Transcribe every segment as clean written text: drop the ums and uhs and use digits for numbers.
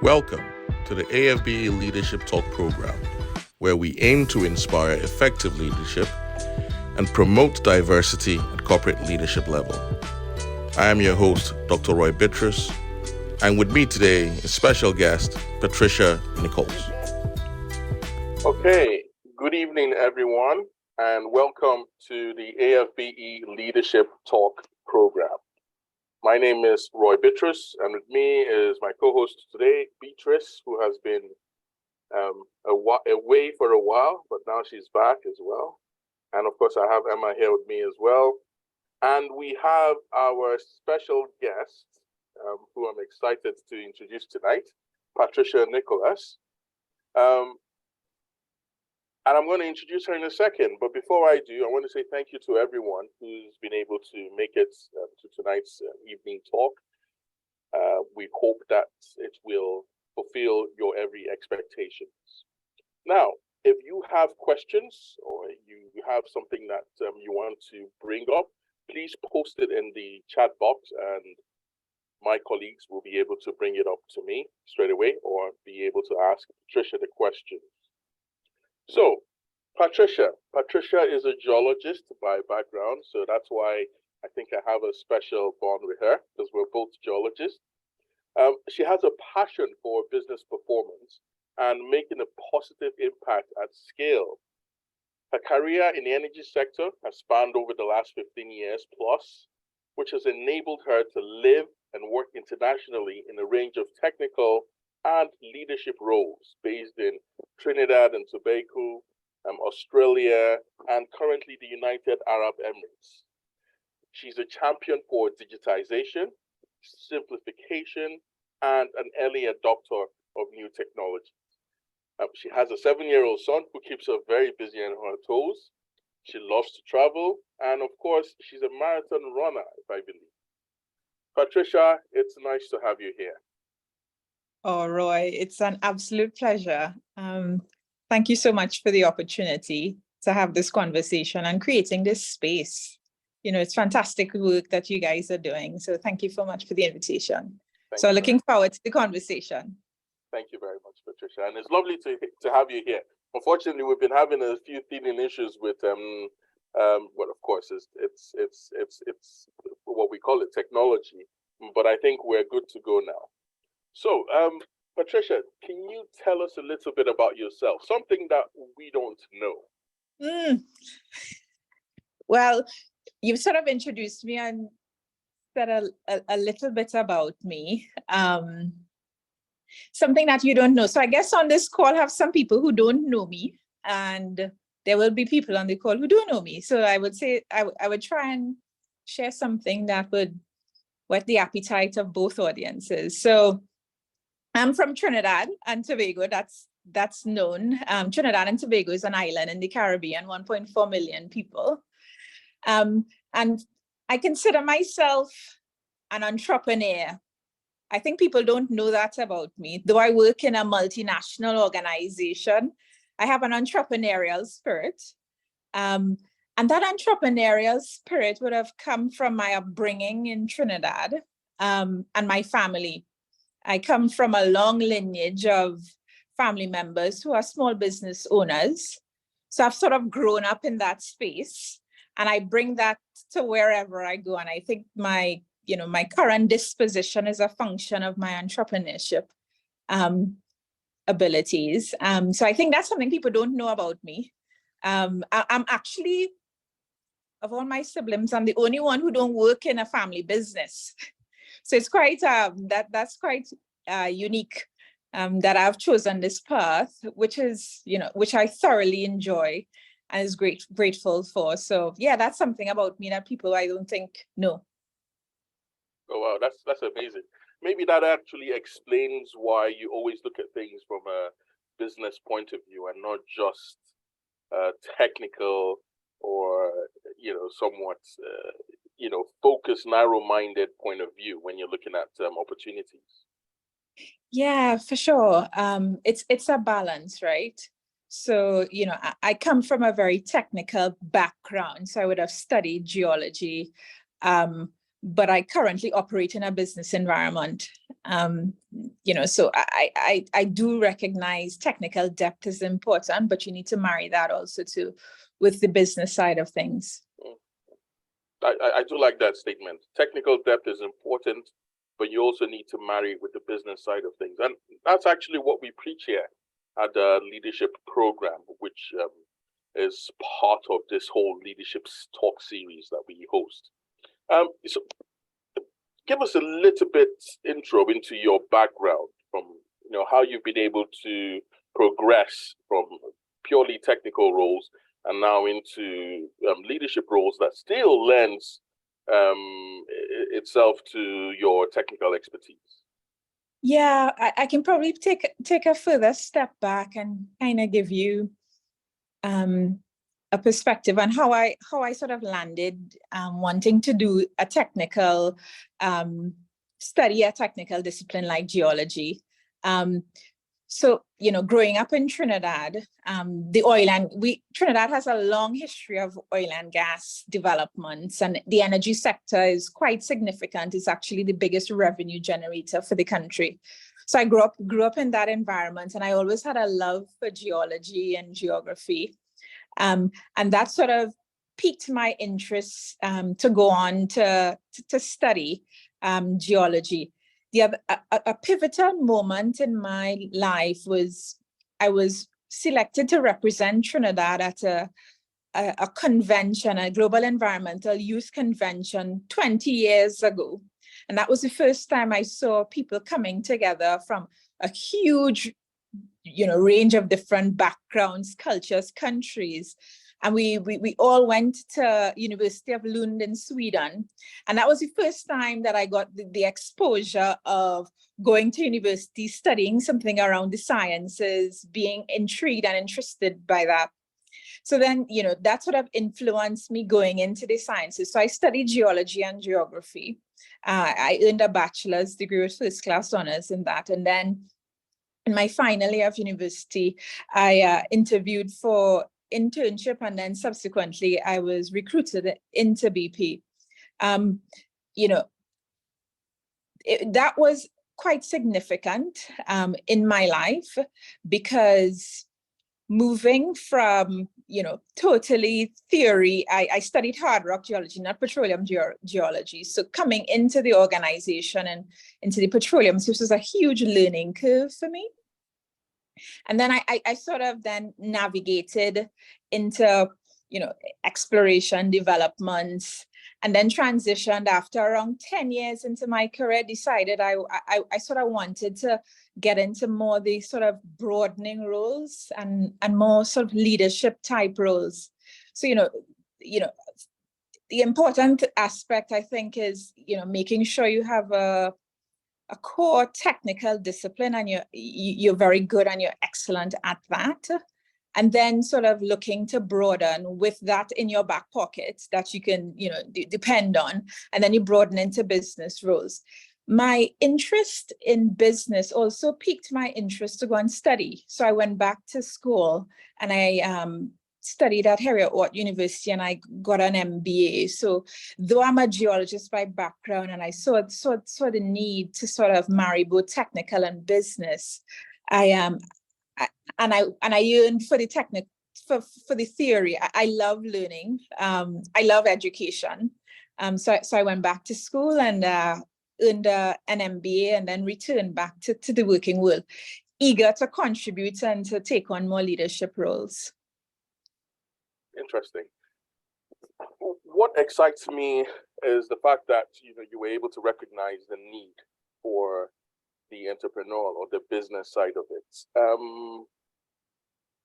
Welcome to the AFBE Leadership Talk program, where we aim to inspire effective leadership and promote diversity at corporate leadership level. I am your host, Dr. Roy Bitrus, and with me today is special guest, Patricia Nichols. Okay, good evening, everyone, and welcome to the AFBE Leadership Talk program. My name is Roy Bitrus, and with me is my co-host today, Beatrice, who has been away for a while, but now she's back as well. And of course, I have Emma here with me as well. And we have our special guest, who I'm excited to introduce tonight, Patricia Nichols. And I'm going to introduce her in a second. But before I do, I want to say thank you to everyone who's been able to make it to tonight's evening talk. We hope that it will fulfill your every expectations. Now, if you have questions or you have something that you want to bring up, please post it in the chat box and my colleagues will be able to bring it up to me straight away or be able to ask Patricia the questions. So, Patricia is a geologist by background, so that's why I think I have a special bond with her, because we're both geologists. She has a passion for business performance and making a positive impact at scale. Her career in the energy sector has spanned over the last 15 years plus, which has enabled her to live and work internationally in a range of technical and leadership roles based in Trinidad and Tobago, Australia, and currently the United Arab Emirates. She's a champion for digitization, simplification, and an early adopter of new technology. She has a 7-year-old son who keeps her very busy on her toes. She loves to travel, and of course, she's a marathon runner, if I believe. Patricia, it's nice to have you here. Oh, Roy, it's an absolute pleasure. Thank you so much for the opportunity to have this conversation and creating this space. You know, it's fantastic work that you guys are doing. So thank you so much for the invitation. So looking forward to the conversation. Thank you very much, Patricia. And it's lovely to have you here. Unfortunately, we've been having a few teething issues with, well, of course, it's what we call it, technology. But I think we're good to go now. So, Patricia, can you tell us a little bit about yourself? Something that we don't know. Well, you've sort of introduced me and said a little bit about me. Something that you don't know. So I guess on this call, I have some people who don't know me, and there will be people on the call who do know me. So I would say I would try and share something that would whet the appetite of both audiences. So I'm from Trinidad and Tobago. That's known. Trinidad and Tobago is an island in the Caribbean, 1.4 million people. And I consider myself an entrepreneur. I think people don't know that about me. Though I work in a multinational organization, I have an entrepreneurial spirit. And that entrepreneurial spirit would have come from my upbringing in Trinidad and my family. I come from a long lineage of family members who are small business owners. So I've sort of grown up in that space and I bring that to wherever I go. And I think my current disposition is a function of my entrepreneurship abilities. So I think that's something people don't know about me. I'm actually, of all my siblings, I'm the only one who don't work in a family business. So it's quite that's quite unique that I've chosen this path, which I thoroughly enjoy and is grateful for. So yeah, that's something about me that people I don't think know. Oh wow, that's amazing. Maybe that actually explains why you always look at things from a business point of view and not just technical or somewhat focused, narrow-minded point of view when you're looking at opportunities. Yeah, for sure. It's a balance, right? So, I come from a very technical background. So I would have studied geology, but I currently operate in a business environment. So I do recognize technical depth is important, but you need to marry that also with the business side of things. I do like that statement. Technical depth is important, but you also need to marry it with the business side of things. And that's actually what we preach here at the leadership program, which is part of this whole leadership talk series that we host. So give us a little bit intro into your background, from how you've been able to progress from purely technical roles and now into leadership roles that still lends itself to your technical expertise. Yeah, I can probably take a further step back and kind of give you a perspective on how I sort of landed wanting to do a technical study, a technical discipline like geology. So, growing up in Trinidad, Trinidad has a long history of oil and gas developments, and the energy sector is quite significant. It's actually the biggest revenue generator for the country. So I grew up in that environment, and I always had a love for geology and geography. And that sort of piqued my interest to go on to study geology. A pivotal moment in my life was I was selected to represent Trinidad at a convention, a global environmental youth convention 20 years ago. And that was the first time I saw people coming together from a huge range of different backgrounds, cultures, countries. And we all went to University of Lund in Sweden. And that was the first time that I got the exposure of going to university, studying something around the sciences, being intrigued and interested by that. So then, that sort of influenced me going into the sciences. So I studied geology and geography. I earned a bachelor's degree with first class honors in that. And then in my final year of university, I interviewed for internship, and then subsequently I was recruited into BP. That was quite significant in my life, because moving from totally theory, I studied hard rock geology, not petroleum geology. So coming into the organization and into the petroleum, so this was a huge learning curve for me. And then I sort of then navigated into, exploration, development, and then transitioned after around 10 years into my career, decided I sort of wanted to get into more the sort of broadening roles and more sort of leadership type roles. So, the important aspect, I think, is, making sure you have a core technical discipline and you're very good and you're excellent at that. And then sort of looking to broaden with that in your back pocket that you can, depend on. And then you broaden into business roles. My interest in business also piqued my interest to go and study. So I went back to school and I studied at Heriot University, and I got an MBA. So though I'm a geologist by background, and I saw the need to sort of marry both technical and business, I yearned for the for the theory. I love learning. I love education. So I went back to school and earned an MBA, and then returned back to the working world, eager to contribute and to take on more leadership roles. Interesting. What excites me is the fact that you were able to recognize the need for the entrepreneurial or the business side of it.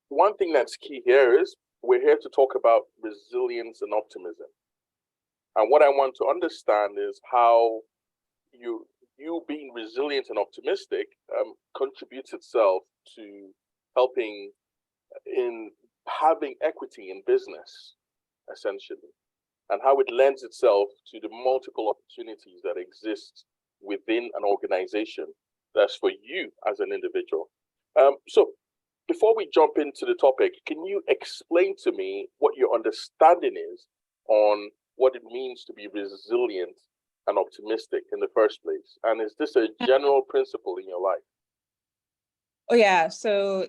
One thing that's key here is we're here to talk about resilience and optimism. And what I want to understand is how you being resilient and optimistic contributes itself to helping in having equity in business, essentially, and how it lends itself to the multiple opportunities that exist within an organization that's for you as an individual. So before we jump into the topic, can you explain to me what your understanding is on what it means to be resilient and optimistic in the first place? And is this a general principle in your life? Oh yeah, so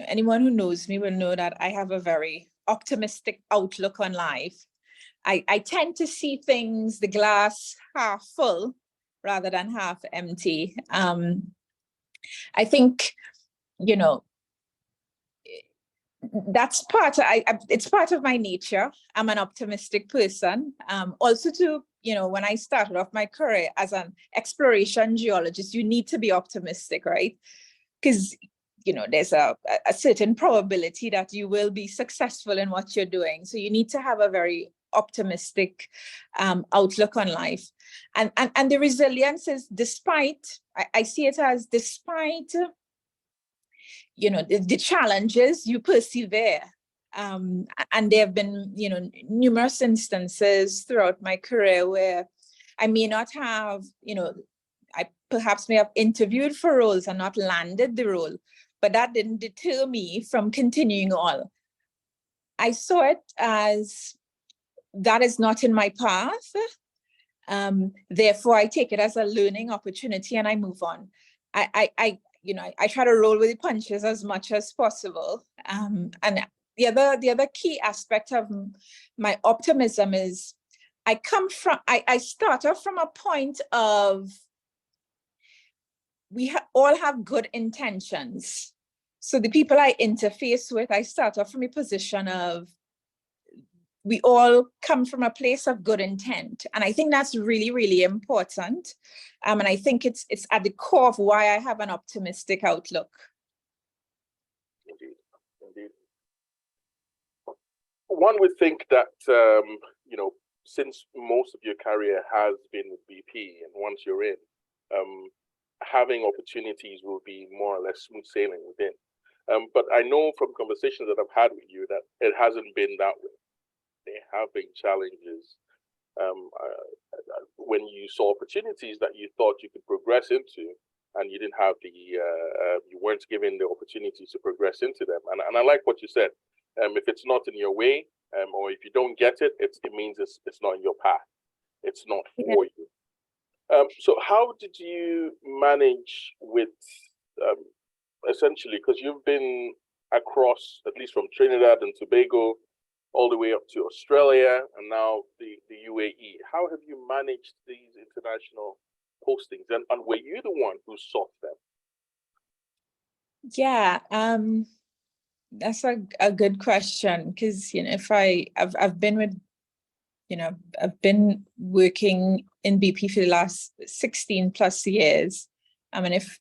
anyone who knows me will know that I have a very optimistic outlook on life. I tend to see things, the glass half full rather than half empty. I think, that's it's part of my nature. I'm an optimistic person. Also to, when I started off my career as an exploration geologist, you need to be optimistic, right? Because, there's a certain probability that you will be successful in what you're doing. So you need to have a very optimistic outlook on life. And the resilience is despite, I see it as despite, the challenges, you persevere. And there have been, numerous instances throughout my career where I may not have, I perhaps may have interviewed for roles and not landed the role, but that didn't deter me from continuing on. I saw it as that is not in my path. Therefore, I take it as a learning opportunity and I move on. I try to roll with the punches as much as possible. And the other key aspect of my optimism is I start off from a point of we all have good intentions. So the people I interface with, I start off from a position of we all come from a place of good intent. And I think that's really, really important. And I think it's at the core of why I have an optimistic outlook. Indeed, indeed. One would think that, since most of your career has been with BP, and once you're in, having opportunities will be more or less smooth sailing within. But I know from conversations that I've had with you that it hasn't been that way. There have been challenges when you saw opportunities that you thought you could progress into, and you didn't have you weren't given the opportunity to progress into them. And I like what you said. If it's not in your way, or if you don't get it, it means it's not in your path. It's not for you. So how did you manage with essentially, because you've been across, at least from Trinidad and Tobago, all the way up to Australia, and now the UAE. How have you managed these international postings? And were you the one who sought them? Yeah, that's a good question, because I've been with, I've been working in BP for the last 16 plus years. I mean, if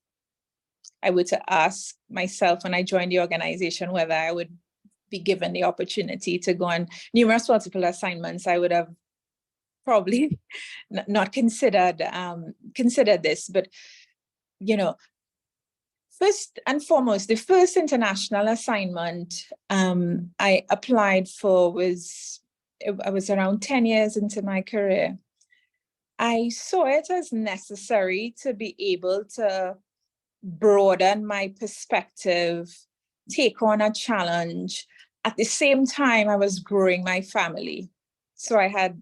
I were to ask myself when I joined the organization whether I would be given the opportunity to go on numerous multiple assignments, I would have probably not considered this. But first and foremost, the first international assignment I applied for I was around 10 years into my career. I saw it as necessary to be able to broaden my perspective, take on a challenge. At the same time, I was growing my family. So I had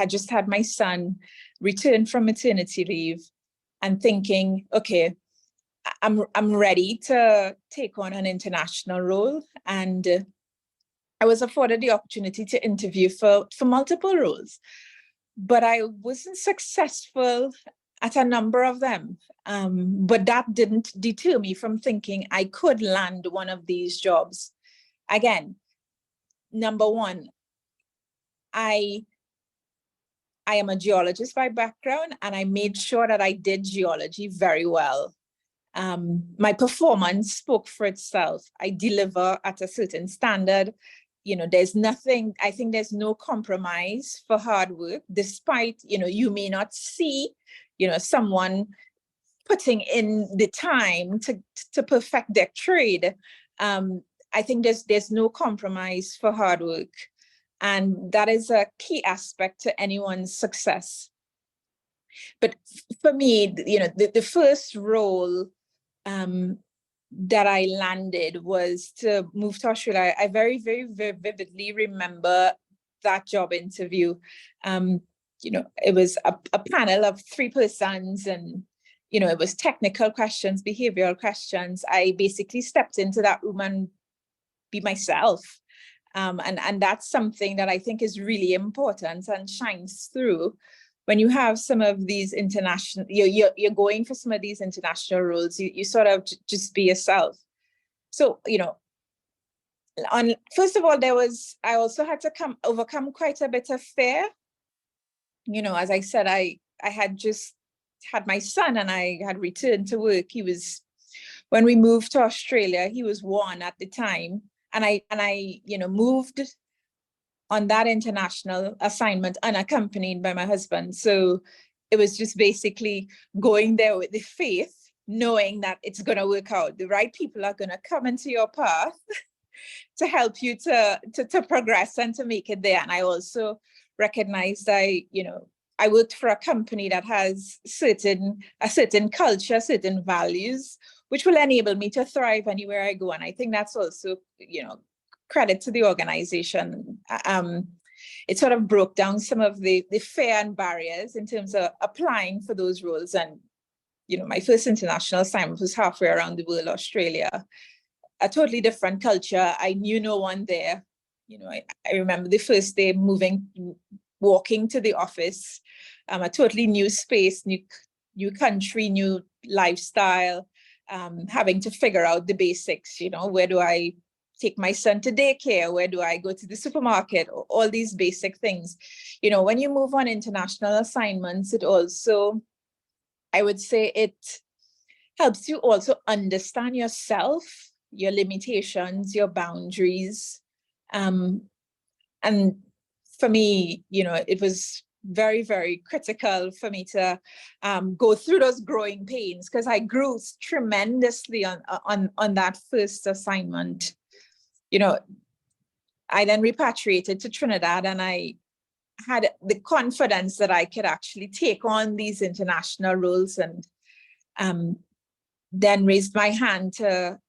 just had my son return from maternity leave and thinking, okay, I'm ready to take on an international role. And I was afforded the opportunity to interview for multiple roles, but I wasn't successful at a number of them. But that didn't deter me from thinking I could land one of these jobs. Again, number one, I am a geologist by background, and I made sure that I did geology very well. My performance spoke for itself. I deliver at a certain standard. There's nothing, I think there's no compromise for hard work, despite, you may not see, someone putting in the time to perfect their trade. I think there's no compromise for hard work. And that is a key aspect to anyone's success. But for me, the first role that I landed was to move to Australia. I very, very, very vividly remember that job interview. it was a panel of 3 persons, and, it was technical questions, behavioral questions. I basically stepped into that room and be myself. And that's something that I think is really important and shines through when you have some of these international, you're going for some of these international roles, you sort of just be yourself. So, first of all, I also had to overcome quite a bit of fear. As I said, I had just had my son and I had returned to work. When we moved to Australia, he was 1 at the time. And I moved on that international assignment unaccompanied by my husband. So it was just basically going there with the faith, knowing that it's going to work out. The right people are going to come into your path to help you to progress and to make it there. And I also recognized I worked for a company that has a certain culture, certain values, which will enable me to thrive anywhere I go. And I think that's also, credit to the organization. It sort of broke down some of the fear and barriers in terms of applying for those roles. And, my first international assignment was halfway around the world, Australia, a totally different culture. I knew no one there. I remember the first day walking to the office, a totally new space, new country, new lifestyle, having to figure out the basics, where do I take my son to daycare? Where do I go to the supermarket? All these basic things. When you move on international assignments, it also, I would say it helps you also understand yourself, your limitations, your boundaries. And for me, it was very, very critical for me to go through those growing pains, because I grew tremendously on that first assignment. I then repatriated to Trinidad, and I had the confidence that I could actually take on these international roles, and then raised my hand to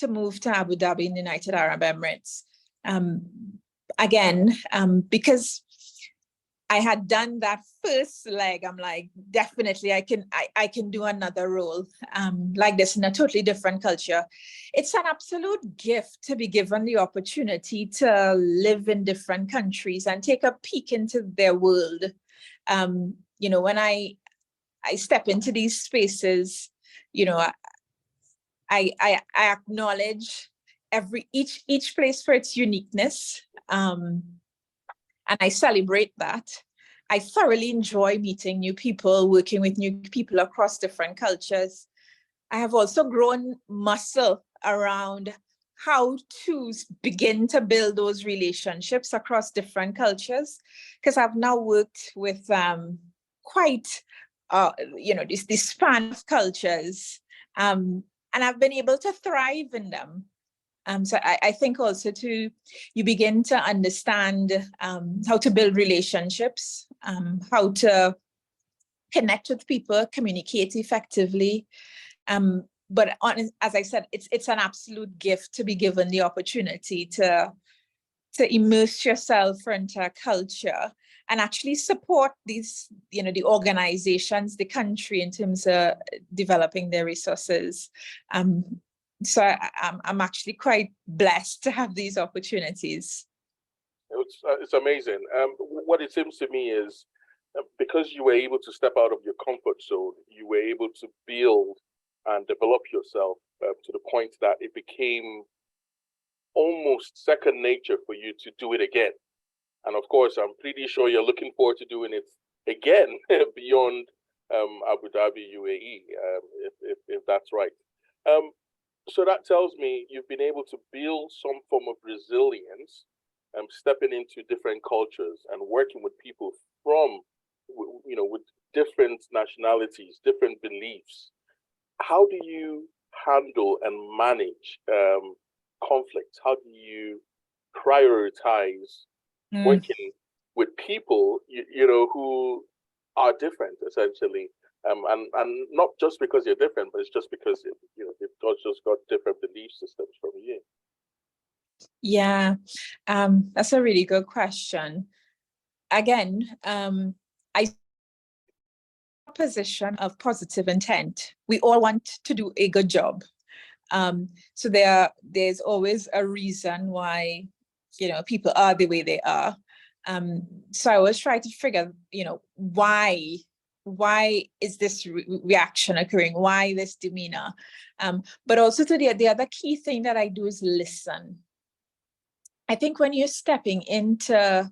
move to Abu Dhabi in the United Arab Emirates. Again, because I had done that first leg, I'm like, definitely I can do another role like this in a totally different culture. It's an absolute gift to be given the opportunity to live in different countries and take a peek into their world. When I step into these spaces, I acknowledge each place for its uniqueness. And I celebrate that. I thoroughly enjoy meeting new people, working with new people across different cultures. I have also grown muscle around how to begin to build those relationships across different cultures, because I've now worked with quite, this span of cultures, and I've been able to thrive in them. So I think also you begin to understand how to build relationships, how to connect with people, communicate effectively. But as I said, it's an absolute gift to be given the opportunity to immerse yourself into a culture and actually support these, the organizations, the country in terms of developing their resources. So I'm actually quite blessed to have these opportunities. It's amazing. What it seems to me is because you were able to step out of your comfort zone, you were able to build and develop yourself to the point that it became almost second nature for you to do it again. And of course, I'm pretty sure you're looking forward to doing it again beyond Abu Dhabi, UAE, if that's right. So that tells me you've been able to build some form of resilience, stepping into different cultures and working with people from, with different nationalities, different beliefs. How do you handle and manage conflict? How do you prioritize working with people, who are different, essentially? And not just because you're different, but it's just because they've just got different belief systems from you. Yeah, that's a really good question. Again, I position of positive intent. We all want to do a good job. So there's always a reason why, people are the way they are. So I always try to figure, why is this reaction occurring? Why this demeanor? But also the other key thing that I do is listen. I think when you're stepping into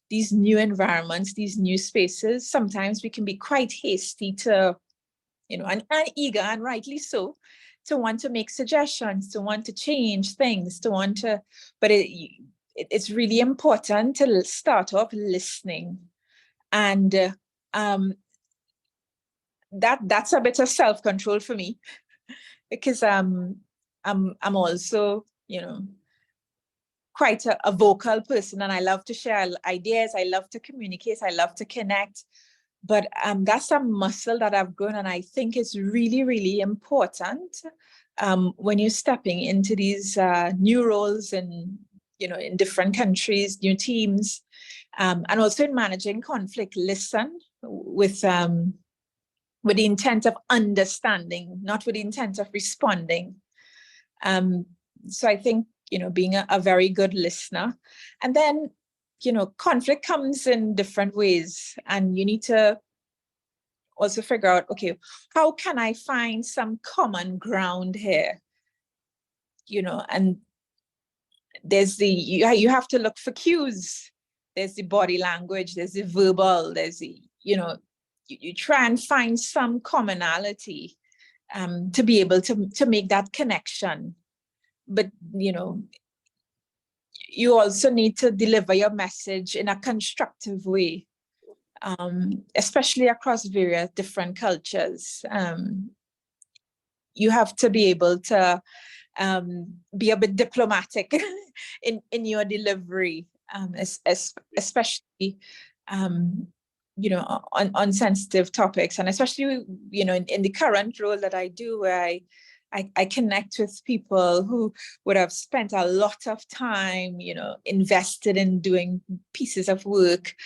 these new environments, these new spaces, sometimes we can be quite hasty to, and eager, and rightly so, to want to make suggestions, to want to change things, but it's really important to start off listening. And that's a bit of self-control for me, because I'm also, quite a vocal person, and I love to share ideas. I love to communicate. I love to connect. But that's a muscle that I've grown, and I think it's really, really important when you're stepping into these new roles in different countries, new teams, and also in managing conflict. Listen with the intent of understanding, not with the intent of responding. So I think, being a very good listener. And then, conflict comes in different ways, and you need to also figure out, okay, how can I find some common ground here? And there's you have to look for cues. There's the body language, there's the verbal, there's the, you try and find some commonality to be able to make that connection. But, you also need to deliver your message in a constructive way, especially across various different cultures. You have to be able to be a bit diplomatic in your delivery, especially, on sensitive topics, and especially, in the current role that I do, where I connect with people who would have spent a lot of time, invested in doing pieces of work.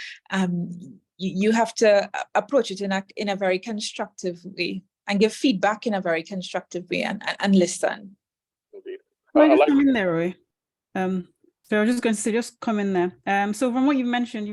You have to approach it in a very constructive way, and give feedback in a very constructive way, and listen. Indeed. Can I just come in there, Roy? So I was just going to say, just come in there. So from what you mentioned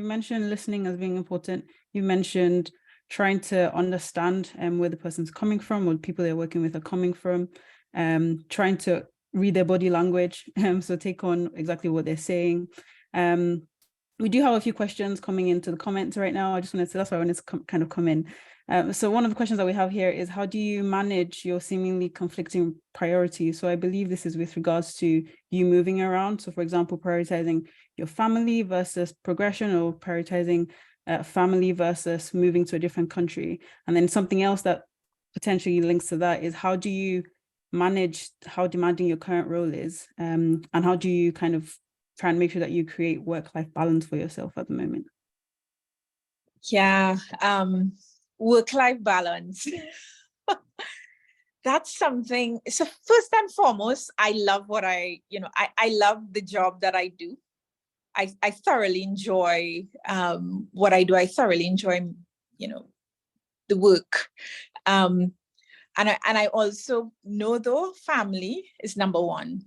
listening as being important. You mentioned trying to understand where the person's coming from, or the people they're working with are coming from, trying to read their body language, so take on exactly what they're saying. We do have a few questions coming into the comments right now. I just wanted to, that's why I wanted to kind of come in. So one of the questions that we have here is, how do you manage your seemingly conflicting priorities? So I believe this is with regards to you moving around. So for example, prioritizing your family versus progression, or prioritizing family versus moving to a different country. And then something else that potentially links to that is, how do you manage how demanding your current role is? And how do you kind of try and make sure that you create work-life balance for yourself at the moment? Yeah, work-life balance. That's something. So first and foremost, I love what I love the job that I do. I thoroughly enjoy what I do. I thoroughly enjoy, the work. And I also know, though, family is number one.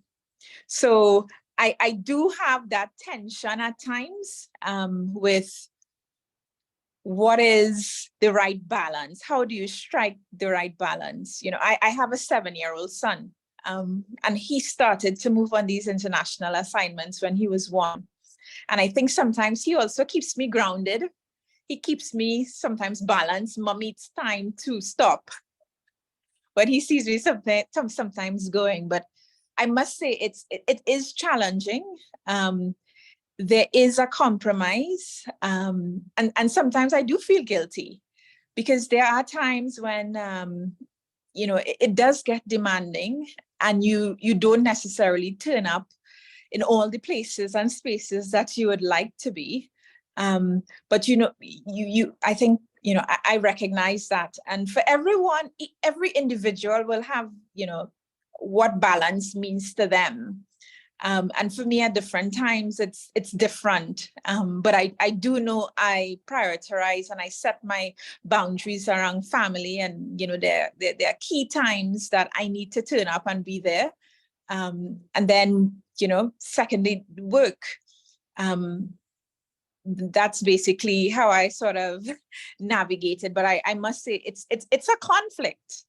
So I do have that tension at times with what is the right balance? How do you strike the right balance? I have a 7-year-old son, and he started to move on these international assignments when he was 1. And I think sometimes he also keeps me grounded. He keeps me sometimes balanced. Mommy, it's time to stop. But he sees me sometimes going. But I must say it is challenging. There is a compromise. And sometimes I do feel guilty, because there are times when, it does get demanding, and you don't necessarily turn up in all the places and spaces that you would like to be. But, I think, I recognize that. And for everyone, every individual will have, what balance means to them. And for me, at different times, it's different. But I do know I prioritize and I set my boundaries around family. And, you know, there are key times that I need to turn up and be there. And then, you know, secondly, work. That's basically how I sort of navigated. But I must say it's a conflict.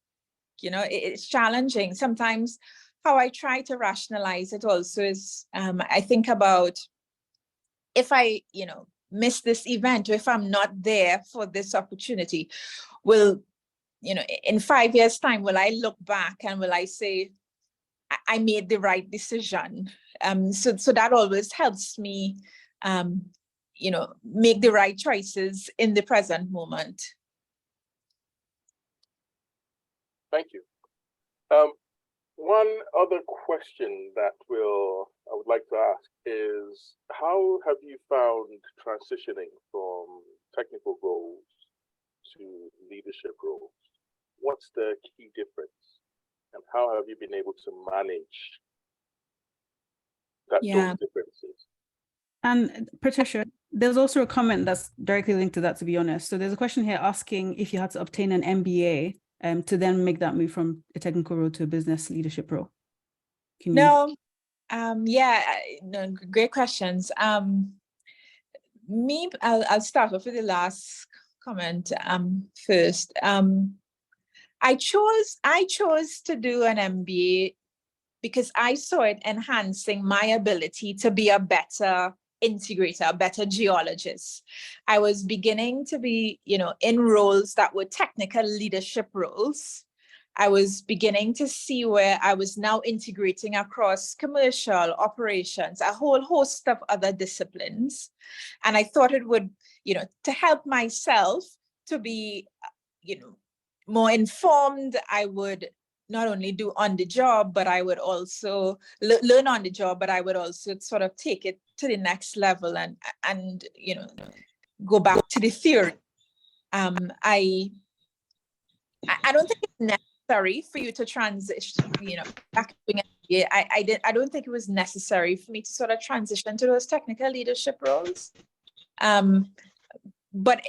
You know, it's challenging. Sometimes how I try to rationalize it also is I think about if I, you know, miss this event, or if I'm not there for this opportunity, will, you know, in 5 years' time, will I look back and will I say, I made the right decision? So that always helps me, you know, make the right choices in the present moment. Thank you. One other question that I would like to ask is, how have you found transitioning from technical roles to leadership roles? What's the key difference? And how have you been able to manage those differences? And Patricia, there's also a comment that's directly linked to that, to be honest. So there's a question here asking if you had to obtain an MBA to then make that move from a technical role to a business leadership role. No, great questions. I'll start off with the last comment first. I chose to do an MBA because I saw it enhancing my ability to be a better integrator, a better geologist. I was beginning to be, you know, in roles that were technical leadership roles. I was beginning to see where I was now integrating across commercial operations, a whole host of other disciplines. And I thought it would, you know, to help myself to be, you know, more informed, I would not only do on the job, but I would also learn on the job, but I would also sort of take it to the next level and you know, go back to the theory. I don't think it's necessary for you to transition, you know, back to I don't think it was necessary for me to sort of transition to those technical leadership roles. But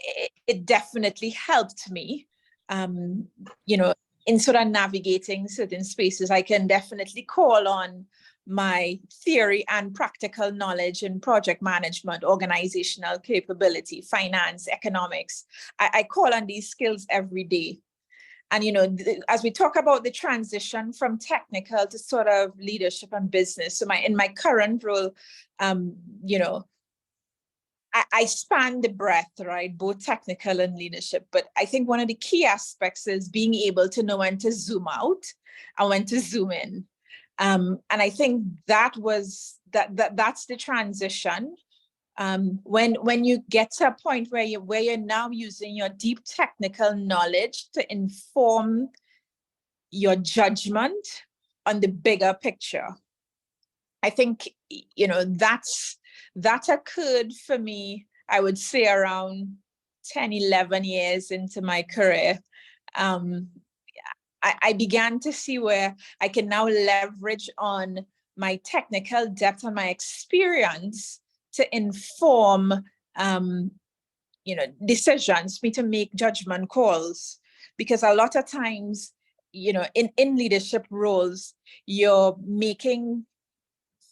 it definitely helped me, you know, in sort of navigating certain spaces. I can definitely call on my theory and practical knowledge in project management, organizational capability, finance, economics. I call on these skills every day. And, you know, as we talk about the transition from technical to sort of leadership and business, so in my current role, you know, I span the breadth, right? Both technical and leadership. But I think one of the key aspects is being able to know when to zoom out and when to zoom in. And I think that's the transition. When you get to a point where you're now using your deep technical knowledge to inform your judgment on the bigger picture. I think, you know, that occurred for me, I would say around 10, 11 years into my career. I began to see where I can now leverage on my technical depth and my experience to inform, you know, decisions, me to make judgment calls. Because a lot of times, you know, in leadership roles, you're making,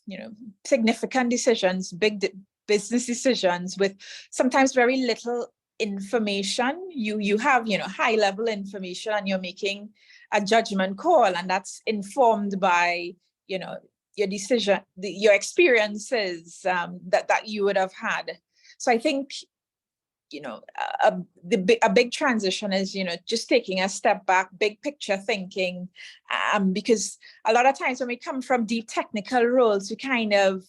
you know, significant decisions, big business decisions with sometimes very little information. You have, you know, high level information and you're making a judgment call, and that's informed by, you know, your decision, your experiences that you would have had. So I think, you know, a big transition is, you know, just taking a step back, big picture thinking, because a lot of times when we come from deep technical roles, we kind of,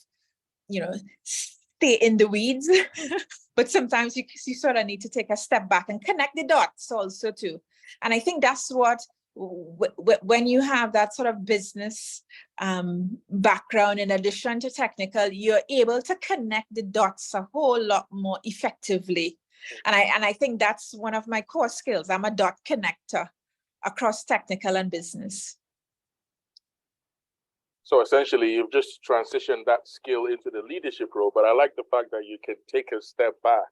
you know, stay in the weeds, but sometimes you sort of need to take a step back and connect the dots also too. And I think that's what, when you have that sort of business background in addition to technical, you're able to connect the dots a whole lot more effectively. And I think that's one of my core skills. I'm a dot connector across technical and business. So essentially, you've just transitioned that skill into the leadership role. But I like the fact that you can take a step back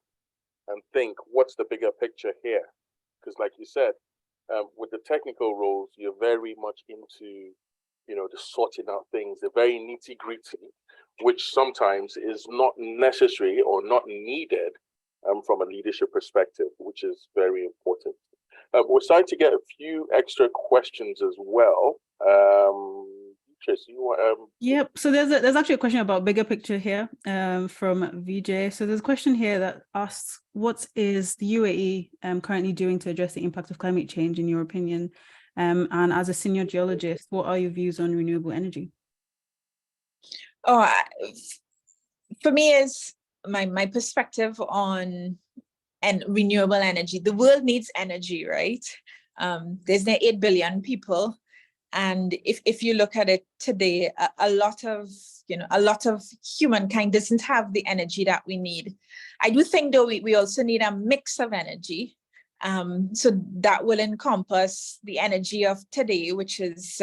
and think, what's the bigger picture here? Because like you said, with the technical roles, you're very much into, the sorting out things, the very nitty gritty, which sometimes is not necessary or not needed from a leadership perspective, which is very important. We're starting to get a few extra questions as well. Yep. So there's actually a question about bigger picture here from VJ. So there's a question here that asks, what is the UAE currently doing to address the impact of climate change, in your opinion? And as a senior geologist, what are your views on renewable energy? For me, is my perspective on renewable energy. The world needs energy, right? There's now 8 billion people. And if you look at it today, a lot of humankind doesn't have the energy that we need. I do think, though, we also need a mix of energy. So that will encompass the energy of today, which is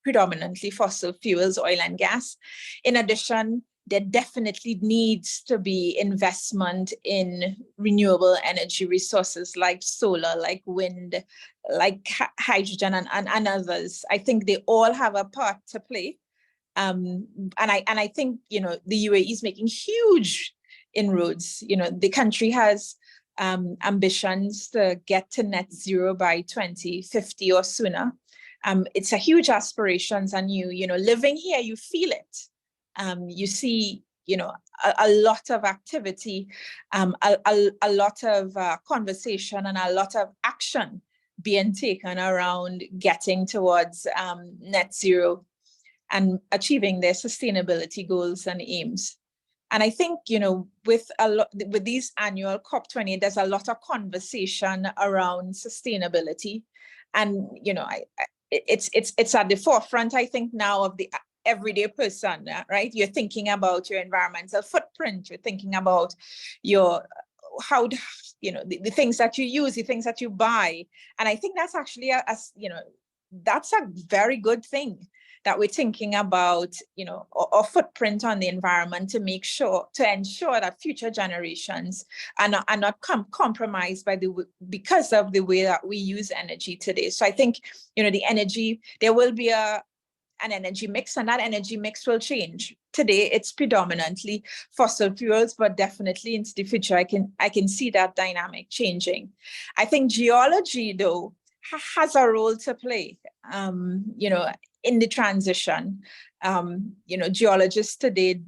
predominantly fossil fuels, oil and gas. In addition, there definitely needs to be investment in renewable energy resources like solar, like wind, like hydrogen and others. I think they all have a part to play. And I think, the UAE is making huge inroads. The country has ambitions to get to net zero by 2050 or sooner. It's a huge aspirations, and living here, you feel it. You see, a lot of activity, a lot of conversation and a lot of action being taken around getting towards net zero and achieving their sustainability goals and aims. And I think, with these annual COP20, there's a lot of conversation around sustainability, and it's at the forefront, I think, now of the everyday person, right? You're thinking about your environmental footprint. You're thinking about the things that you use, the things that you buy. And I think that's actually that's a very good thing, that we're thinking about, our footprint on the environment to ensure that future generations are not compromised because of the way that we use energy today. So I think, the energy, there will be an energy mix, and that energy mix will change. Today, it's predominantly fossil fuels, but definitely into the future, I can see that dynamic changing. I think geology, though, has a role to play, in the transition. Geologists today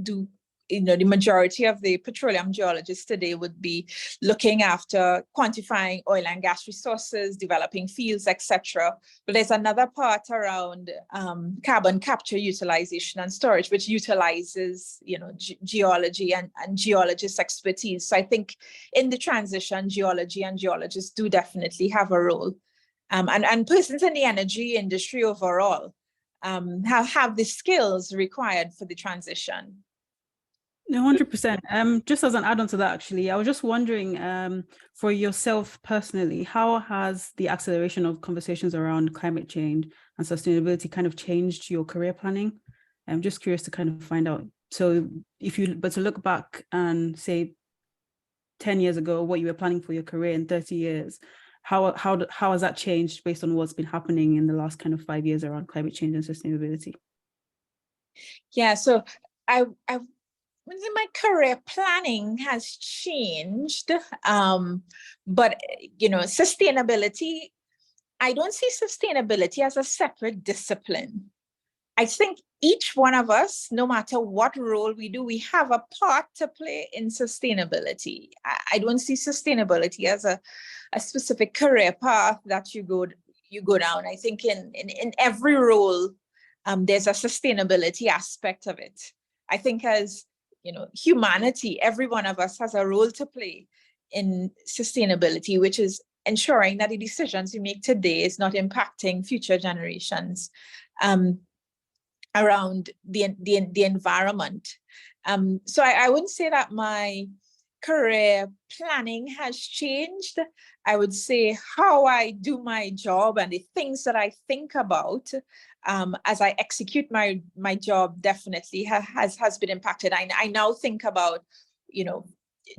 do, the majority of the petroleum geologists today would be looking after quantifying oil and gas resources, developing fields, etc. But there's another part around carbon capture, utilization, and storage, which utilizes, geology and geologist expertise. So I think in the transition, geology and geologists do definitely have a role. And persons in the energy industry overall have the skills required for the transition. No, 100%. Just as an add-on to that, actually, I was just wondering, for yourself personally, how has the acceleration of conversations around climate change and sustainability kind of changed your career planning? I'm just curious to kind of find out. So to look back and say 10 years ago, what you were planning for your career in 30 years, how has that changed based on what's been happening in the last kind of 5 years around climate change and sustainability? Yeah, so my career planning has changed, but sustainability, I don't see sustainability as a separate discipline. I think each one of us, no matter what role we do, we have a part to play in sustainability. I don't see sustainability as a specific career path that you go down. I think in every role, there's a sustainability aspect of it. I think as humanity, every one of us has a role to play in sustainability, which is ensuring that the decisions we make today is not impacting future generations around the environment. So I wouldn't say that my career planning has changed. I would say how I do my job and the things that I think about as I execute my job definitely has been impacted. I now think about,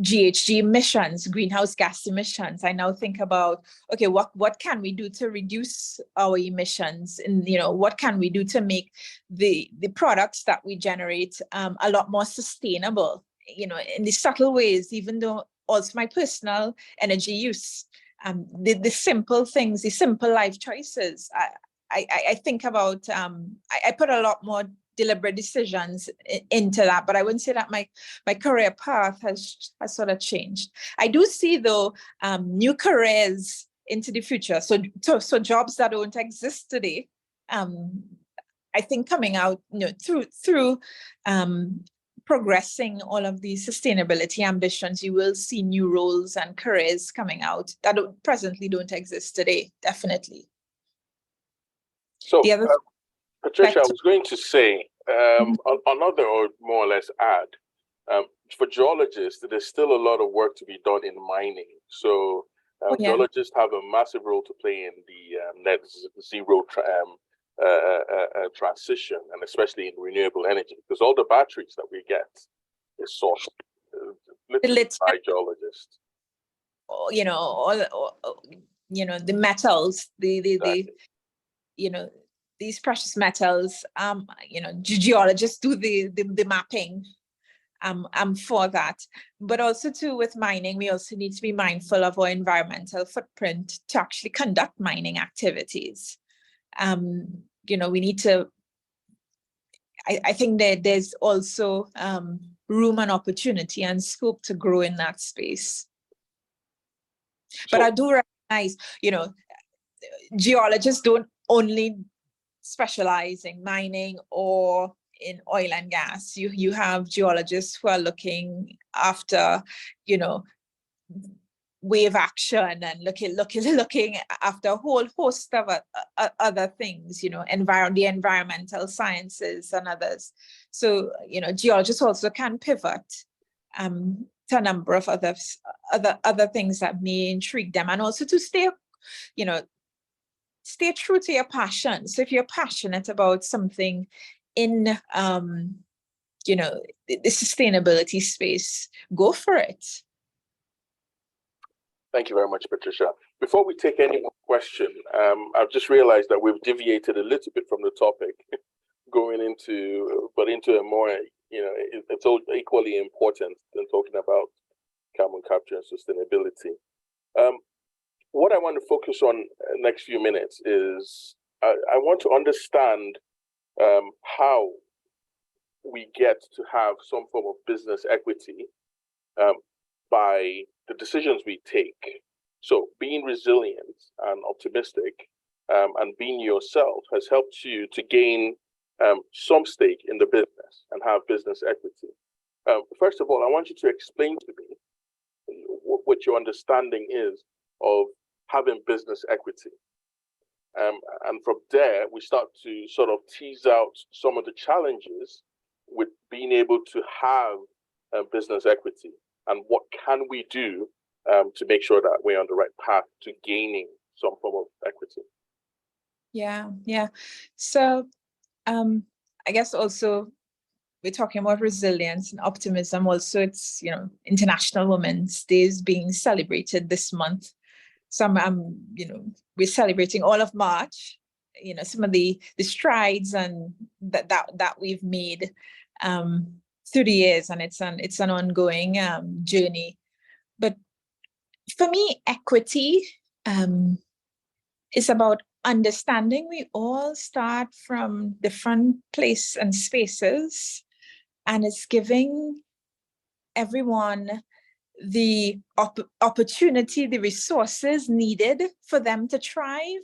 GHG emissions, greenhouse gas emissions. I now think about, okay, what can we do to reduce our emissions, and what can we do to make the products that we generate a lot more sustainable, in the subtle ways, even though also my personal energy use, the simple things, the simple life choices. I think about, I put a lot more deliberate decisions into that, but I wouldn't say that my career path has sort of changed. I do see though new careers into the future. So jobs that don't exist today, I think coming out, through progressing all of these sustainability ambitions, you will see new roles and careers coming out that presently don't exist today, definitely. So, the other Patricia, I was going to say, another or more or less add, for geologists, there's still a lot of work to be done in mining. So geologists have a massive role to play in the net zero transition, and especially in renewable energy, because all the batteries that we get is sourced literally by geologists. The metals, Exactly. these precious metals, geologists do the mapping for that. But also too, with mining, we also need to be mindful of our environmental footprint to actually conduct mining activities. We need to, I think that there's also room and opportunity and scope to grow in that space. But I do recognize, geologists don't only specialize in mining or in oil and gas. You have geologists who are looking after, wave action and looking after a whole host of other things, the environmental sciences and others. So, geologists also can pivot to a number of other things that may intrigue them, and also to stay true to your passion. So if you're passionate about something in the sustainability space, go for it. Thank you very much, Patricia. Before we take any more question, I've just realized that we've deviated a little bit from the topic, going into a more, it's all equally important than talking about carbon capture and sustainability. What I want to focus on next few minutes is I want to understand how we get to have some form of business equity by the decisions we take. So being resilient and optimistic and being yourself has helped you to gain some stake in the business and have business equity. First of all, I want you to explain to me what your understanding is of having business equity. And from there, we start to sort of tease out some of the challenges with being able to have business equity, and what can we do to make sure that we're on the right path to gaining some form of equity. Yeah. So I guess also we're talking about resilience and optimism. Also, it's International Women's Day is being celebrated this month. So we're celebrating all of March. Some of the strides and that we've made through the years, and it's an ongoing journey. But for me, equity is about understanding we all start from different places and spaces, and it's giving everyone the opportunity, the resources needed for them to thrive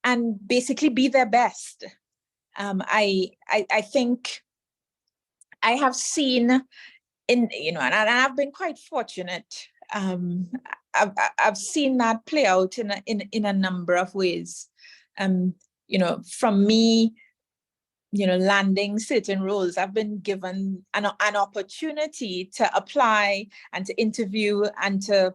and basically be their best. I think I have seen and I've been quite fortunate. I've seen that play out in a number of ways. From me landing certain roles, I've been given an opportunity to apply and to interview and to,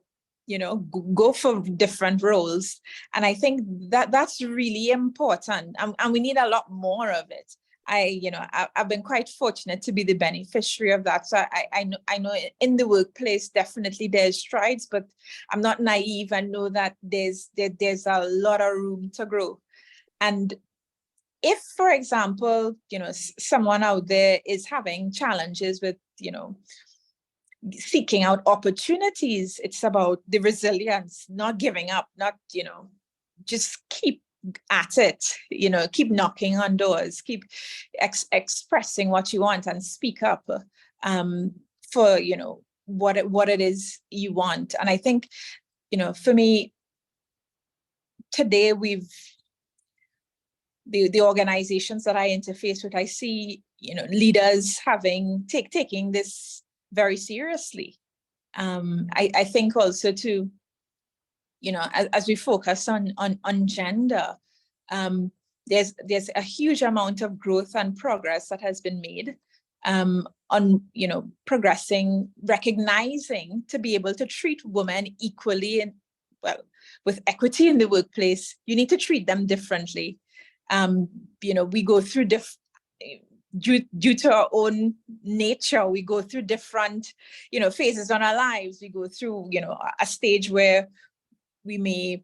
go for different roles. And I think that that's really important. And we need a lot more of it. I've been quite fortunate to be the beneficiary of that. So I know in the workplace, definitely there's strides, but I'm not naive and know that there's a lot of room to grow. And if, for example, someone out there is having challenges with, seeking out opportunities, it's about the resilience, not giving up, not, just keep at it, keep knocking on doors, keep expressing what you want and speak up for, what it is you want. And I think, for me, today the organizations that I interface with, I see, leaders taking this very seriously. I think also too, as we focus on gender, there's a huge amount of growth and progress that has been made on, progressing, recognizing to be able to treat women equally and, well, with equity in the workplace, you need to treat them differently. We go through due to our own nature, we go through different, phases on our lives. We go through, a stage where we may,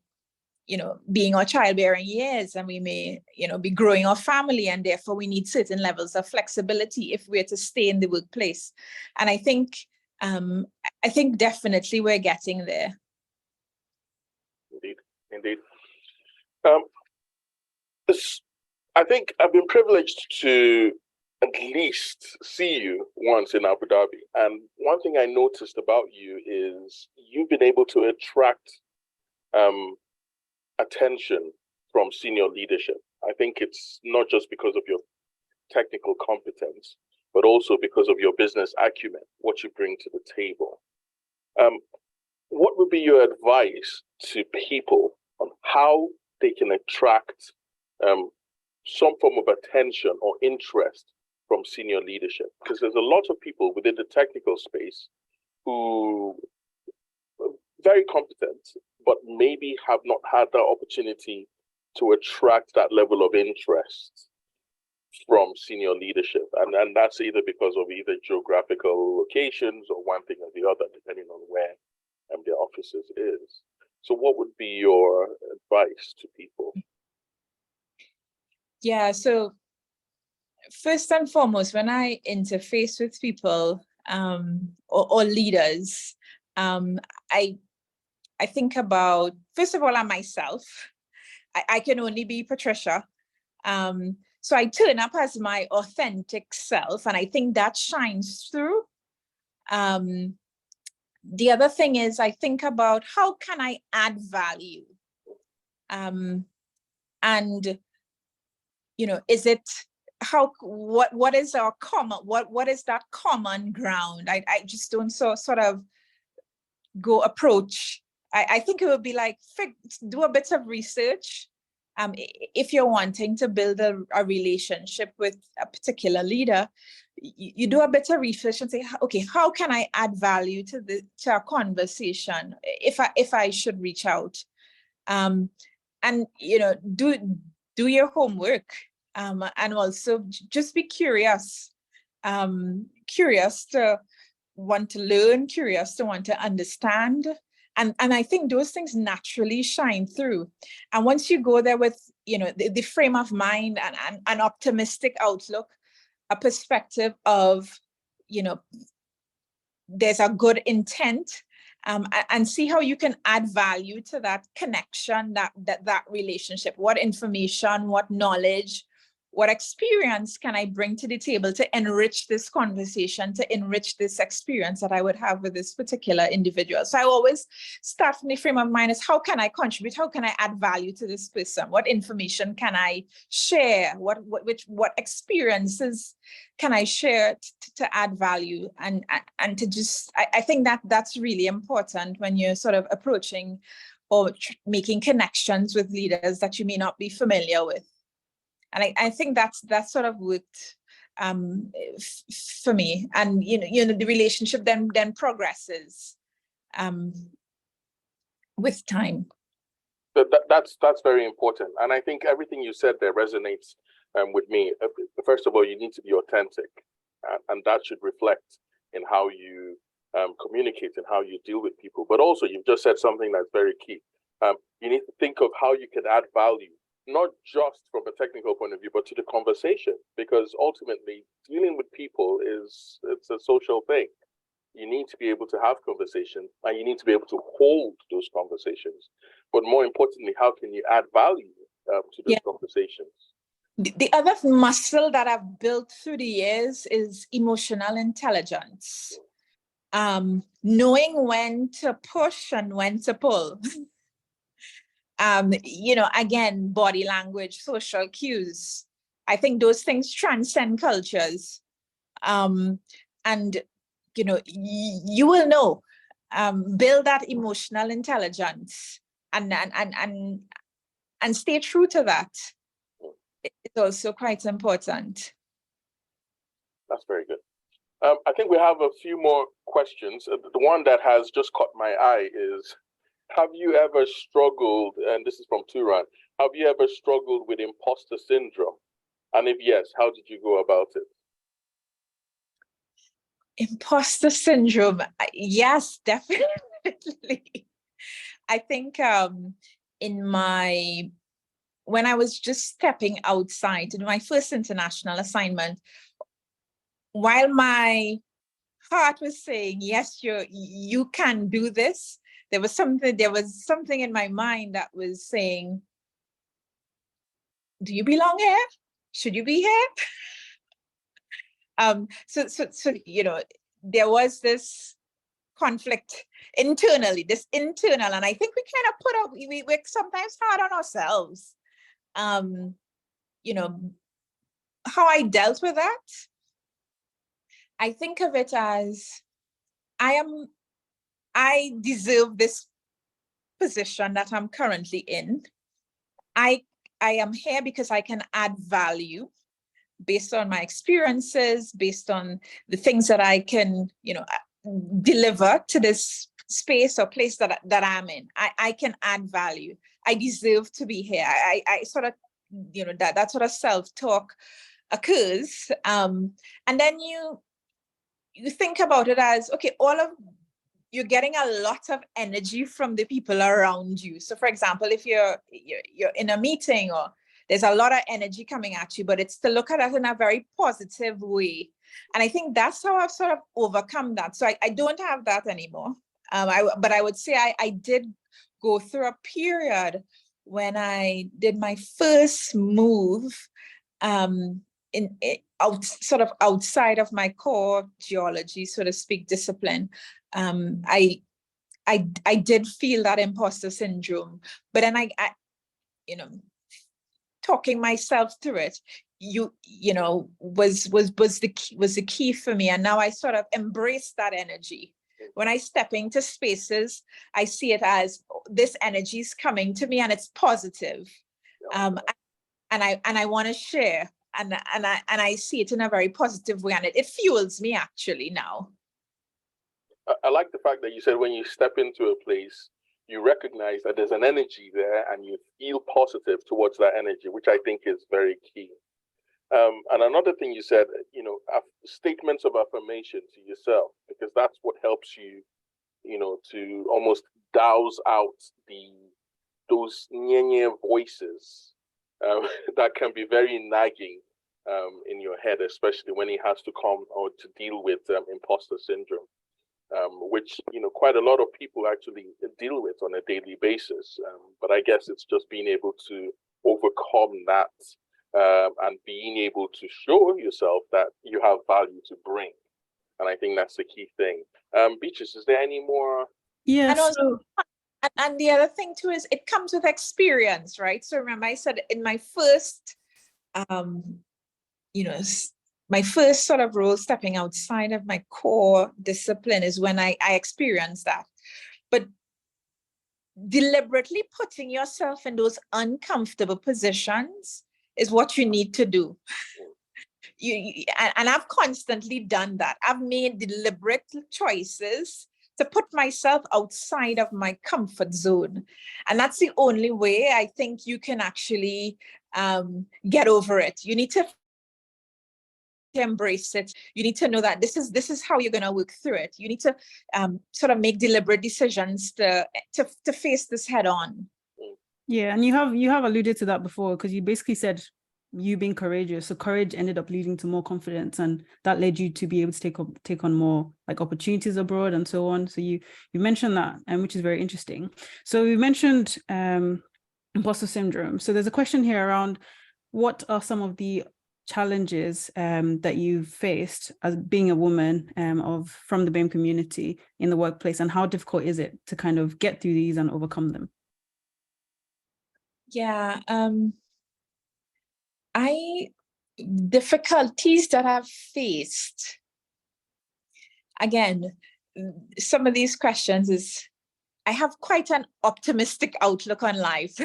be in our childbearing years, and we may, be growing our family, and therefore we need certain levels of flexibility if we're to stay in the workplace. And I think definitely we're getting there. Indeed. I think I've been privileged to at least see you once in Abu Dhabi. And one thing I noticed about you is you've been able to attract attention from senior leadership. I think it's not just because of your technical competence, but also because of your business acumen, what you bring to the table. What would be your advice to people on how they can attract some form of attention or interest from senior leadership? Because there's a lot of people within the technical space who are very competent, but maybe have not had the opportunity to attract that level of interest from senior leadership. And that's either because of either geographical locations or one thing or the other, depending on where their offices is. So what would be your advice to people? Yeah, so first and foremost, when I interface with people or leaders, I think about, first of all, I'm myself. I can only be Patricia. So I turn up as my authentic self, and I think that shines through. The other thing is I think about how can I add value? And is it what is our common, what is that common ground? I just don't sort of go approach. I think it would be like, do a bit of research. If you're wanting to build a relationship with a particular leader, you do a bit of research and say, okay, how can I add value to our conversation if I should reach out? And do your homework, and also just be curious, curious to want to learn, curious to want to understand. And I think those things naturally shine through. And once you go there with, the frame of mind and an optimistic outlook, a perspective of, there's a good intent, and see how you can add value to that connection, that relationship. What information, what knowledge, what experience can I bring to the table to enrich this conversation, to enrich this experience that I would have with this particular individual? So I always start from the frame of mind is, how can I contribute? How can I add value to this person? What information can I share? What experiences can I share to add value? And to just, I think that's really important when you're sort of approaching or making connections with leaders that you may not be familiar with. And I think that sort of worked for me. And the relationship then progresses with time. That's very important, and I think everything you said there resonates with me. First of all, you need to be authentic, and that should reflect in how you communicate and how you deal with people. But also, you've just said something that's very key. You need to think of how you can add value, not just from a technical point of view, but to the conversation, because ultimately dealing with people it's a social thing. You need to be able to have conversations, and you need to be able to hold those conversations. But more importantly, how can you add value to those conversations? The other muscle that I've built through the years is emotional intelligence. Knowing when to push and when to pull. Again, body language, social cues. I think those things transcend cultures. And you will know, build that emotional intelligence and stay true to that. It's also quite important. That's very good. I think we have a few more questions. The one that has just caught my eye is, have you ever struggled, and this is from Turan, have you ever struggled with imposter syndrome? And if yes, how did you go about it? Imposter syndrome, yes, definitely. I think when I was just stepping outside in my first international assignment, while my heart was saying, yes, you can do this, there was something in my mind that was saying, do you belong here? Should you be here? So there was this conflict internally, and I think we kind of we work sometimes hard on ourselves. How I dealt with that, I think of it as I deserve this position that I'm currently in. I am here because I can add value based on my experiences, based on the things that I can, deliver to this space or place that I'm in. I can add value. I deserve to be here. I sort of, that sort of self-talk occurs. And then you think about it as, okay, you're getting a lot of energy from the people around you. So for example, if you're in a meeting or there's a lot of energy coming at you, but it's to look at it in a very positive way. And I think that's how I've sort of overcome that. So I don't have that anymore. But I would say I did go through a period when I did my first move sort of outside of my core geology, so to speak, discipline. I did feel that imposter syndrome, but then I talking myself through it, was the key for me. And now I sort of embrace that energy. When I step into spaces, I see it as this energy is coming to me and it's positive. And I want to share, and I see it in a very positive way, and it fuels me actually now. I like the fact that you said when you step into a place, you recognize that there's an energy there and you feel positive towards that energy, which I think is very key. And another thing you said, statements of affirmation to yourself, because that's what helps you, to almost douse out those nye voices that can be very nagging in your head, especially when it has to come or to deal with imposter syndrome. Which quite a lot of people actually deal with on a daily basis. But I guess it's just being able to overcome that and being able to show yourself that you have value to bring. And I think that's the key thing. Beatrice, is there any more? Yes. And the other thing too is it comes with experience, right? So remember I said in my first, my first sort of role stepping outside of my core discipline is when I experienced that. But deliberately putting yourself in those uncomfortable positions is what you need to do. And I've constantly done that. I've made deliberate choices to put myself outside of my comfort zone. And that's the only way I think you can actually get over it. You need to embrace it. You need to know that this is how you're going to work through it. You need to sort of make deliberate decisions to face this head on. Yeah, and you have alluded to that before, because you basically said you being courageous. So courage ended up leading to more confidence, and that led you to be able to take on more like opportunities abroad and so on. So you mentioned that, and which is very interesting. So we mentioned imposter syndrome. So there's a question here around what are some of the challenges that you've faced as being a woman from the BAME community in the workplace, and how difficult is it to kind of get through these and overcome them? Yeah, difficulties that I've faced. Again, some of these questions is, I have quite an optimistic outlook on life.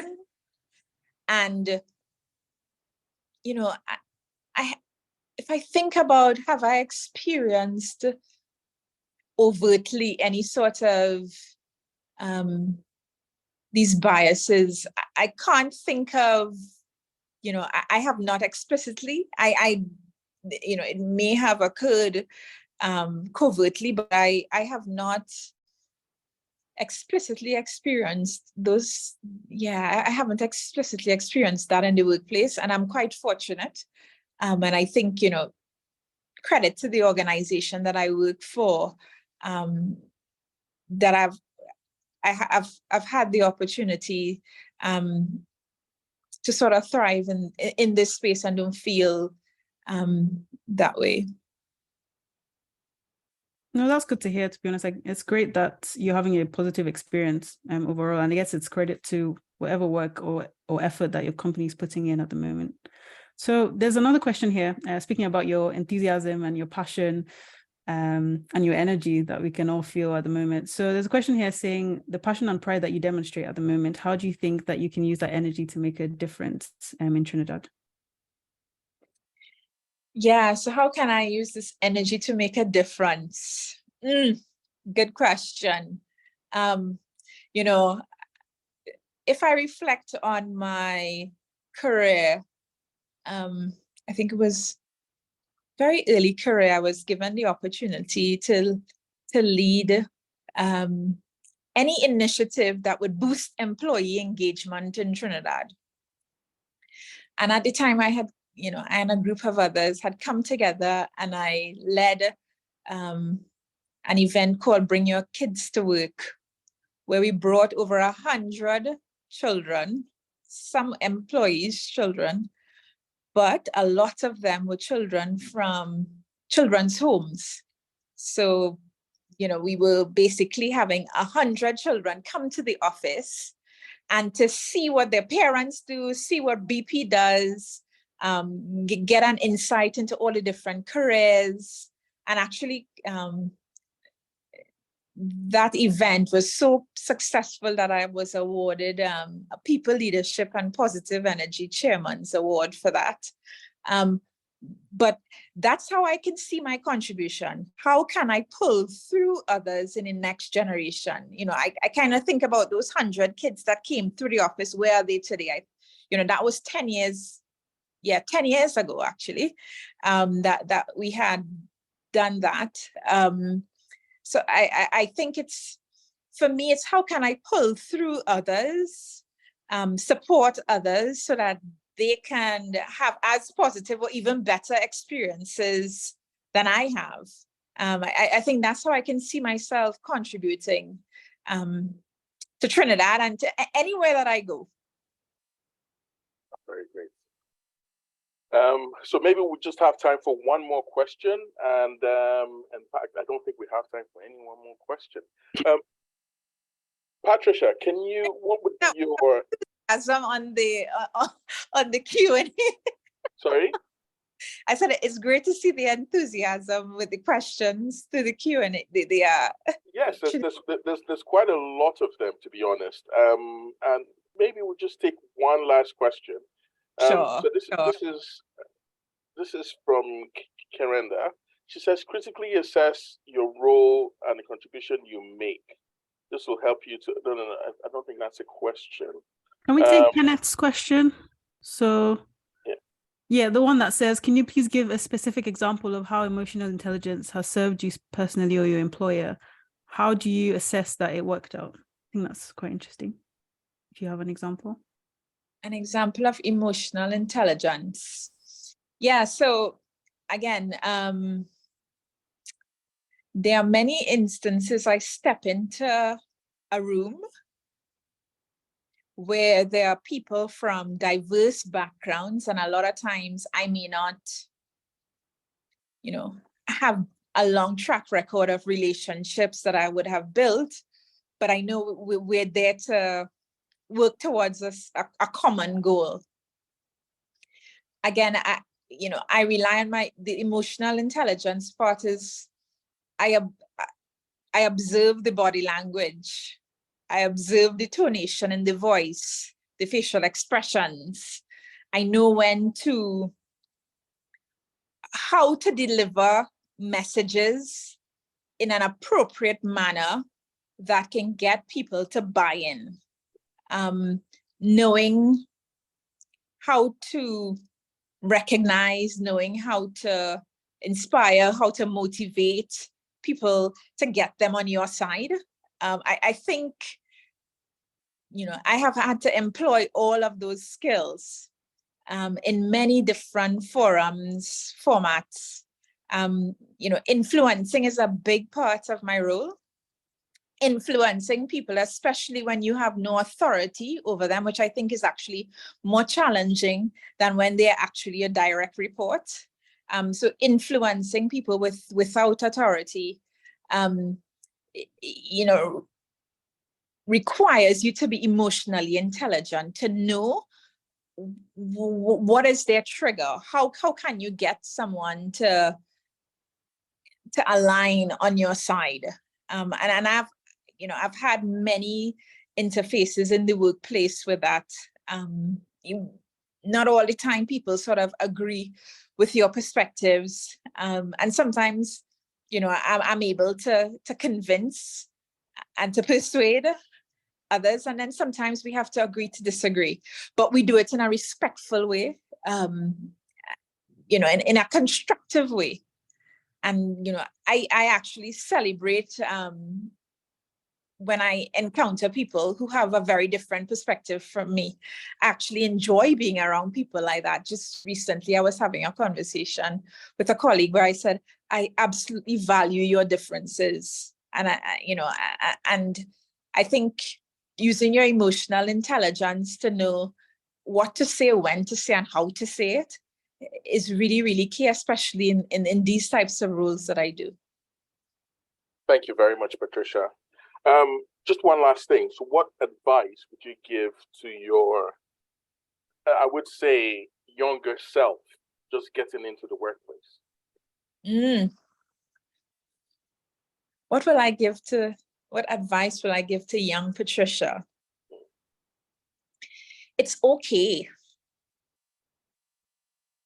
And, you know, if I think about, have I experienced overtly any sort of these biases? I can't think of, you know, I have not explicitly, you know, it may have occurred covertly, but I have not explicitly experienced those. Yeah, I haven't explicitly experienced that in the workplace, and I'm quite fortunate. And I think, you know, credit to the organization that I work for, that I've had the opportunity to sort of thrive in this space and don't feel that way. No, that's good to hear, to be honest. Like, it's great that you're having a positive experience overall, and I guess it's credit to whatever work or effort that your company is putting in at the moment. So there's another question here, speaking about your enthusiasm and your passion and your energy that we can all feel at the moment. So there's a question here saying, the passion and pride that you demonstrate at the moment, how do you think that you can use that energy to make a difference in Trinidad? Yeah, so how can I use this energy to make a difference? Good question. You know, if I reflect on my career, I think it was very early career, I was given the opportunity to lead any initiative that would boost employee engagement in Trinidad. And at the time I had, you know, I and a group of others had come together, and I led an event called Bring Your Kids to Work, where we brought over 100 children, some employees' children, but a lot of them were children from children's homes. So, you know, we were basically having 100 children come to the office and to see what their parents do, see what BP does, get an insight into all the different careers. And actually, that event was so successful that I was awarded a People Leadership and Positive Energy Chairman's Award for that. But that's how I can see my contribution. How can I pull through others in the next generation? You know, I kind of think about those 100 kids that came through the office. Where are they today? You know, that was 10 years. Yeah, 10 years ago, actually, that we had done that. So I think it's, for me, it's how can I pull through others, support others so that they can have as positive or even better experiences than I have. I think that's how I can see myself contributing to Trinidad and to anywhere that I go. Very great. So maybe we'll just have time for one more question, and in fact, I don't think we have time for any one more question. Patricia, what would be your on the Q&A? Sorry? I said it's great to see the enthusiasm with the questions through the Q&A. Yes, there's quite a lot of them, to be honest. And maybe we'll just take one last question. Sure, So sure. this is from Kerenda. She says, critically assess your role and the contribution you make. This will help you to. No, I don't think that's a question. Can we take Kenneth's question? So, yeah, the one that says, can you please give a specific example of how emotional intelligence has served you personally or your employer? How do you assess that it worked out? I think that's quite interesting. If you have an example. An example of emotional intelligence. Yeah, so again, there are many instances I step into a room where there are people from diverse backgrounds, and a lot of times I may not, have a long track record of relationships that I would have built, but I know we're there to work towards a common goal. Again, I rely on the emotional intelligence part is I observe the body language. I observe the tonation in the voice, the facial expressions. I know how to deliver messages in an appropriate manner that can get people to buy in. Knowing how to recognize, knowing how to inspire, how to motivate people to get them on your side. I think, I have had to employ all of those skills in many different formats. Influencing is a big part of my role. Influencing people, especially when you have no authority over them, which I think is actually more challenging than when they're actually a direct report. So influencing people without authority, requires you to be emotionally intelligent, to know what is their trigger. How can you get someone to align on your side? And I've had many interfaces in the workplace with that. Not all the time people sort of agree with your perspectives. And sometimes, I'm able to convince and to persuade others. And then sometimes we have to agree to disagree, but we do it in a respectful way, in a constructive way. And, I actually celebrate when I encounter people who have a very different perspective from me. I actually enjoy being around people like that. Just recently, I was having a conversation with a colleague where I said, I absolutely value your differences. And I think using your emotional intelligence to know what to say, when to say, and how to say it is really, really key, especially in these types of roles that I do. Thank you very much, Patricia. Just one last thing. So what advice would you give to your, I would say, younger self just getting into the workplace? What advice will I give to young Patricia? It's okay.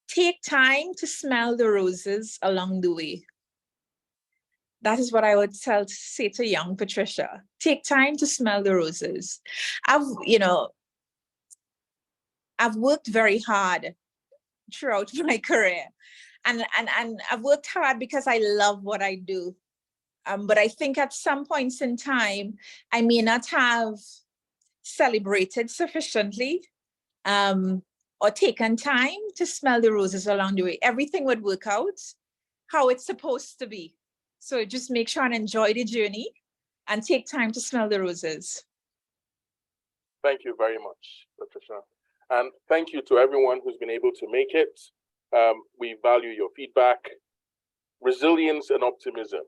Take time to smell the roses along the way. That is what I would say to young Patricia. Take time to smell the roses. I've worked very hard throughout my career, and I've worked hard because I love what I do. But I think at some points in time, I may not have celebrated sufficiently, or taken time to smell the roses along the way. Everything would work out how it's supposed to be. So just make sure and enjoy the journey and take time to smell the roses. Thank you very much, Patricia. And thank you to everyone who's been able to make it. We value your feedback. Resilience and optimism.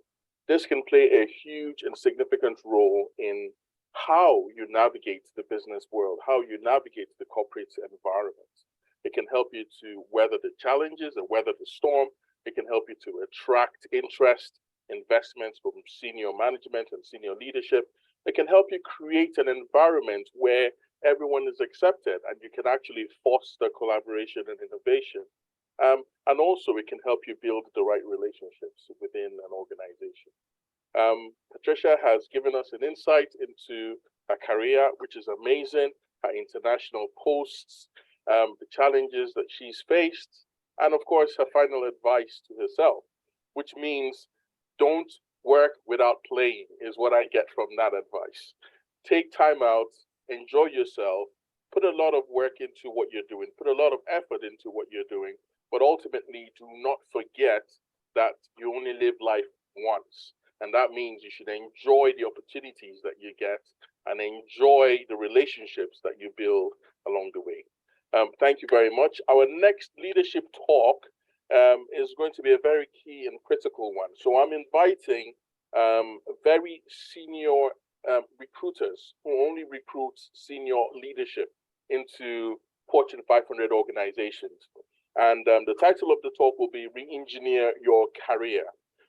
This can play a huge and significant role in how you navigate the business world, how you navigate the corporate environment. It can help you to weather the challenges and weather the storm. It can help you to attract interest, investments from senior management and senior leadership. It can help you create an environment where everyone is accepted, and you can actually foster collaboration and innovation. And also it can help you build the right relationships within an organization. Patricia has given us an insight into her career, which is amazing, her international posts, the challenges that she's faced, and of course, her final advice to herself, which means don't work without playing, is what I get from that advice. Take time out, enjoy yourself, put a lot of work into what you're doing, put a lot of effort into what you're doing, but ultimately do not forget that you only live life once. And that means you should enjoy the opportunities that you get and enjoy the relationships that you build along the way. Thank you very much. Our next leadership talk is going to be a very key and critical one. So I'm inviting very senior recruiters who only recruit senior leadership into Fortune 500 organizations. And the title of the talk will be Re-Engineer Your Career.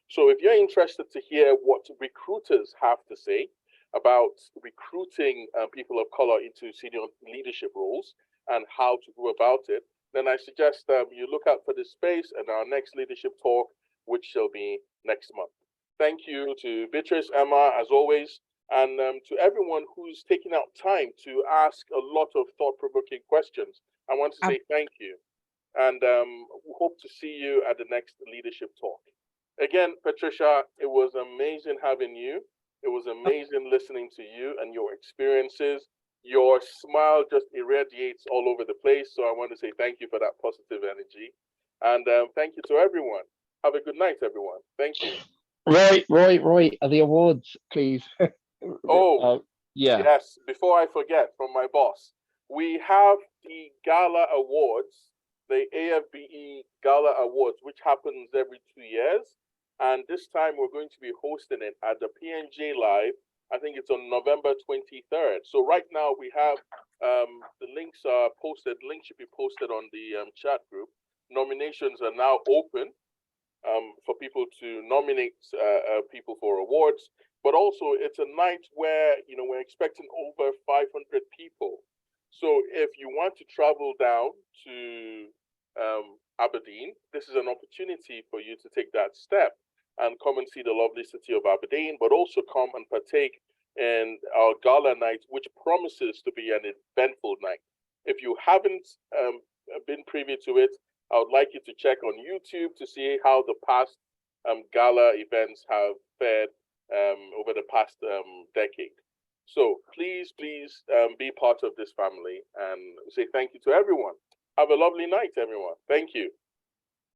So if you're interested to hear what recruiters have to say about recruiting people of color into senior leadership roles and how to go about it, then I suggest you look out for this space and our next leadership talk, which shall be next month. Thank you to Beatrice, Emma, as always, and to everyone who's taken out time to ask a lot of thought-provoking questions. I want to say thank you. And we hope to see you at the next leadership talk. Again, Patricia, it was amazing having you. It was amazing listening to you and your experiences. Your smile just irradiates all over the place. So I want to say thank you for that positive energy. And thank you to everyone. Have a good night, everyone. Thank you. Roy, the awards, please. Oh, yeah. Yes, before I forget, from my boss, we have the Gala Awards, the AFBE Gala Awards, which happens every 2 years. And this time we're going to be hosting it at the PNJ Live. I think it's on November 23rd. So right now we have the links are posted. Links should be posted on the chat group. Nominations are now open for people to nominate people for awards. But also it's a night where, you know, we're expecting over 500 people. So if you want to travel down to Aberdeen, this is an opportunity for you to take that step and come and see the lovely city of Aberdeen, but also come and partake in our gala night, which promises to be an eventful night. If you haven't been privy to it, I would like you to check on YouTube to see how the past gala events have fared over the past decade. So please be part of this family and say thank you to everyone. Have a lovely night, everyone. Thank you.